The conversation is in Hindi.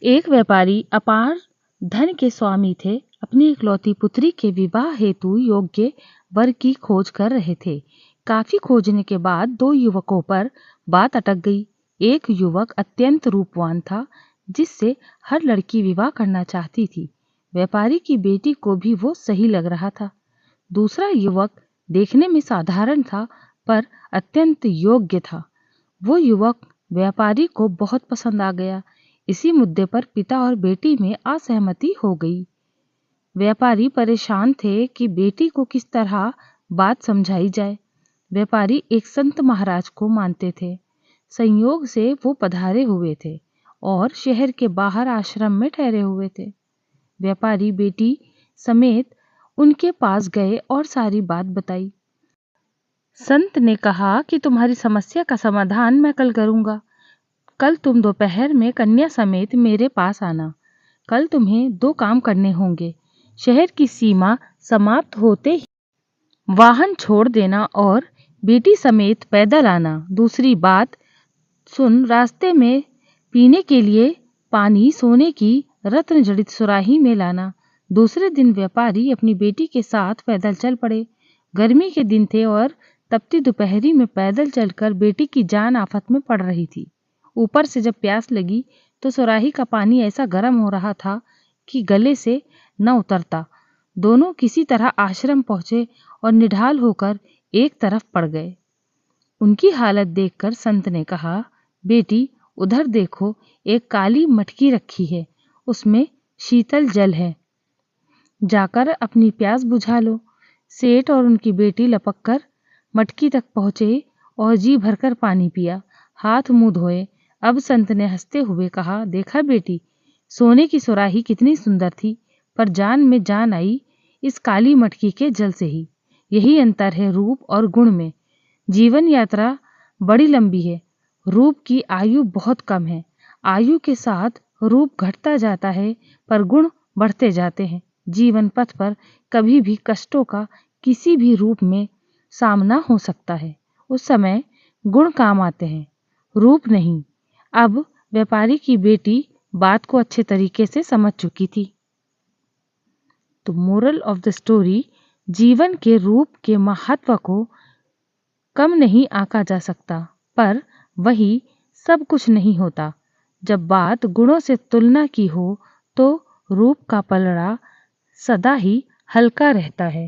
एक व्यापारी अपार धन के स्वामी थे। अपनी इकलौती पुत्री के विवाह हेतु योग्य वर की खोज कर रहे थे। काफी खोजने के बाद दो युवकों पर बात अटक गई। एक युवक अत्यंत रूपवान था, जिससे हर लड़की विवाह करना चाहती थी। व्यापारी की बेटी को भी वो सही लग रहा था। दूसरा युवक देखने में साधारण था, पर अत्यंत योग्य था। वो युवक व्यापारी को बहुत पसंद आ गया। इसी मुद्दे पर पिता और बेटी में असहमति हो गई। व्यापारी परेशान थे कि बेटी को किस तरह बात समझाई जाए। व्यापारी एक संत महाराज को मानते थे। संयोग से वो पधारे हुए थे और शहर के बाहर आश्रम में ठहरे हुए थे। व्यापारी बेटी समेत उनके पास गए और सारी बात बताई। संत ने कहा कि तुम्हारी समस्या का समाधान मैं कल करूंगा। कल तुम दोपहर में कन्या समेत मेरे पास आना। कल तुम्हें दो काम करने होंगे। शहर की सीमा समाप्त होते ही वाहन छोड़ देना और बेटी समेत पैदल आना। दूसरी बात सुन, रास्ते में पीने के लिए पानी सोने की रत्न जड़ित सुराही में लाना। दूसरे दिन व्यापारी अपनी बेटी के साथ पैदल चल पड़े। गर्मी के दिन थे और तपती दोपहरी में पैदल चलकर बेटी की जान आफत में पड़ रही थी। ऊपर से जब प्यास लगी तो सुराही का पानी ऐसा गर्म हो रहा था कि गले से न उतरता। दोनों किसी तरह आश्रम पहुंचे और निढाल होकर एक तरफ पड़ गए। उनकी हालत देखकर संत ने कहा, बेटी उधर देखो, एक काली मटकी रखी है, उसमें शीतल जल है, जाकर अपनी प्यास बुझा लो। सेठ और उनकी बेटी लपककर मटकी तक पहुंचे और जी भरकर पानी पिया, हाथ मुंह धोए। अब संत ने हंसते हुए कहा, देखा बेटी, सोने की सुराही कितनी सुंदर थी, पर जान में जान आई इस काली मटकी के जल से ही। यही अंतर है रूप और गुण में। जीवन यात्रा बड़ी लंबी है, रूप की आयु बहुत कम है। आयु के साथ रूप घटता जाता है, पर गुण बढ़ते जाते हैं। जीवन पथ पर कभी भी कष्टों का किसी भी रूप में सामना हो सकता है। उस समय गुण काम आते हैं, रूप नहीं। अब व्यापारी की बेटी बात को अच्छे तरीके से समझ चुकी थी। तो मोरल ऑफ द स्टोरी, जीवन के रूप के महत्व को कम नहीं आंका जा सकता, पर वही सब कुछ नहीं होता। जब बात गुणों से तुलना की हो तो रूप का पलड़ा सदा ही हल्का रहता है।